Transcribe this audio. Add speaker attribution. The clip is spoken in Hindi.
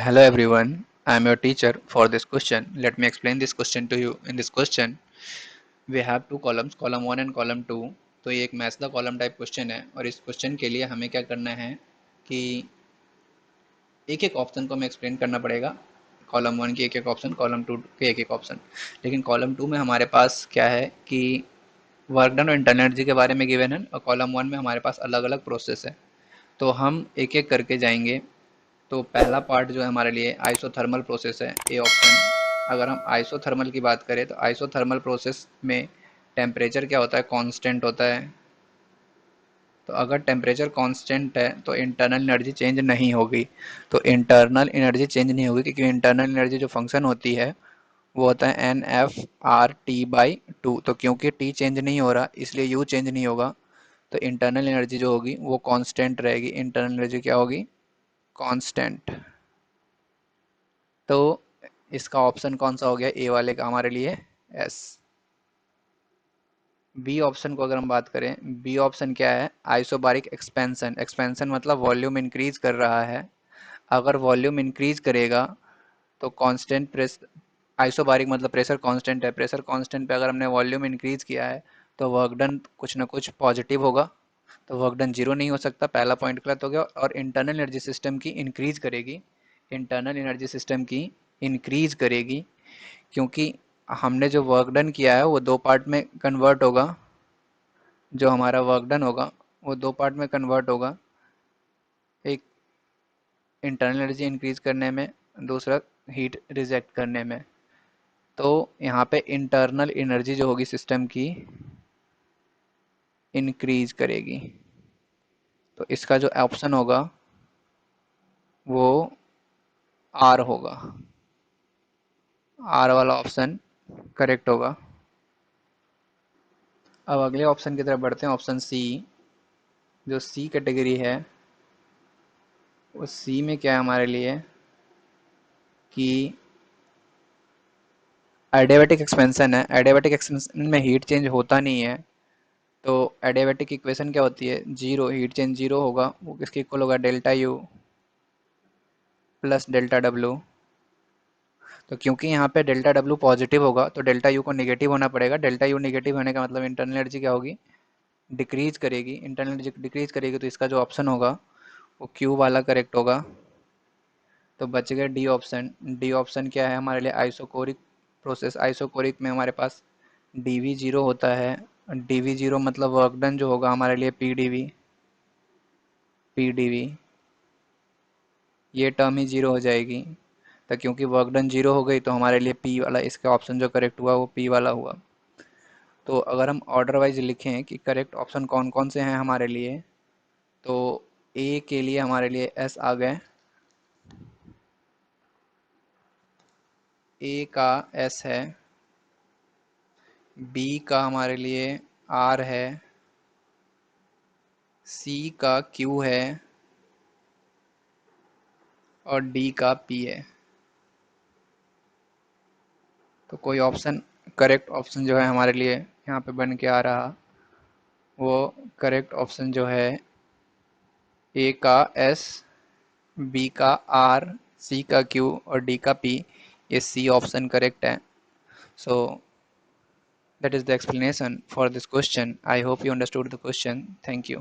Speaker 1: Hello everyone, I am your teacher for this question. Let me explain this question to you. In this question, we have two columns, column 1 and column 2. तो ये एक maths the column type question है और इस क्वेश्चन के लिए हमें क्या करना है कि एक एक ऑप्शन को हमें एक्सप्लेन करना पड़ेगा। कॉलम 1 की एक एक ऑप्शन, कॉलम 2 के एक एक ऑप्शन। लेकिन कॉलम 2 में हमारे पास क्या है कि वर्क डन और इंटरनल एनर्जी के बारे में गिवन है और कॉलम 1 में हमारे पास अलग अलग प्रोसेस है। तो हम एक एक करके जाएंगे। तो पहला पार्ट जो है हमारे लिए आइसोथर्मल प्रोसेस है, ए ऑप्शन। अगर हम आइसोथर्मल की बात करें तो आइसोथर्मल प्रोसेस में टेम्परेचर क्या होता है, कांस्टेंट होता है। तो अगर टेम्परेचर कांस्टेंट है तो इंटरनल एनर्जी चेंज नहीं होगी। तो इंटरनल एनर्जी चेंज नहीं होगी क्योंकि इंटरनल एनर्जी जो फंक्शन होती है वो होता है N F R T by two. तो क्योंकि टी चेंज नहीं हो रहा इसलिए यू चेंज नहीं होगा। तो इंटरनल एनर्जी जो होगी वो कांस्टेंट रहेगी। इंटरनल एनर्जी क्या होगी, कांस्टेंट। तो इसका ऑप्शन कौन सा हो गया ए वाले का हमारे लिए, एस। बी ऑप्शन को अगर हम बात करें, बी ऑप्शन क्या है, आइसोबारिक एक्सपेंशन। एक्सपेंशन मतलब वॉल्यूम इंक्रीज कर रहा है। अगर वॉल्यूम इंक्रीज करेगा तो कांस्टेंट प्रेस, आइसोबारिक मतलब प्रेशर कांस्टेंट है। प्रेशर कांस्टेंट पे अगर हमने वॉल्यूम इंक्रीज किया है तो वर्क डन कुछ ना कुछ पॉजिटिव होगा। तो वर्क डन जीरो नहीं हो सकता, पहला पॉइंट गलत हो गया। और इंटरनल एनर्जी सिस्टम की इंक्रीज करेगी, इंटरनल एनर्जी सिस्टम की इंक्रीज करेगी क्योंकि हमने जो वर्क डन किया है वो दो पार्ट में कन्वर्ट होगा। जो हमारा वर्क डन होगा वो दो पार्ट में कन्वर्ट होगा, एक इंटरनल एनर्जी इंक्रीज करने में, दूसरा हीट रिजेक्ट करने में। तो यहाँ पे इंटरनल एनर्जी जो होगी सिस्टम की इंक्रीज करेगी। तो इसका जो ऑप्शन होगा वो आर होगा। आर वाला ऑप्शन करेक्ट होगा। अब अगले ऑप्शन की तरफ बढ़ते हैं, ऑप्शन सी। जो सी कैटेगरी है उस सी में क्या है हमारे लिए कि एडियाबैटिक एक्सपेंशन है। एडियाबैटिक एक्सपेंशन में हीट चेंज होता नहीं है। तो एडियाबैटिक इक्वेशन क्या होती है, जीरो, हीट चेंज जीरो होगा। वो किसके इक्वल होगा, delta U plus delta W. तो क्योंकि यहाँ पे डेल्टा डब्ल्यू पॉजिटिव होगा तो डेल्टा यू को निगेटिव होना पड़ेगा। डेल्टा यू निगेटिव होने का मतलब इंटरनल एनर्जी क्या होगी, डिक्रीज करेगी। इंटरनल एनर्जी डिक्रीज करेगी तो इसका जो ऑप्शन होगा वो क्यू वाला करेक्ट होगा। तो बच गया डी ऑप्शन। डी ऑप्शन क्या है हमारे लिए, आइसोकोरिक प्रोसेस। आइसोकोरिक में हमारे पास डी वी जीरो होता है। डी वी जीरो मतलब वर्क डन जो होगा हमारे लिए P D V, P D V ये टर्म ही जीरो हो जाएगी। तो क्योंकि वर्क डन जीरो हो गई तो हमारे लिए पी वाला, इसका ऑप्शन जो करेक्ट हुआ वो पी वाला हुआ। तो अगर हम ऑर्डर वाइज लिखें कि करेक्ट ऑप्शन कौन कौन से हैं हमारे लिए, तो ए के लिए हमारे लिए एस आ गए, ए का एस है। बी का हमारे लिए आर है। सी का क्यू है और डी का पी है। तो कोई ऑप्शन, करेक्ट ऑप्शन जो है हमारे लिए यहाँ पे बन के आ रहा वो करेक्ट ऑप्शन जो है ए का एस, बी का आर, सी का क्यू और डी का पी। ये सी ऑप्शन करेक्ट है। सो that is the explanation for this question. I hope you understood the question. Thank you.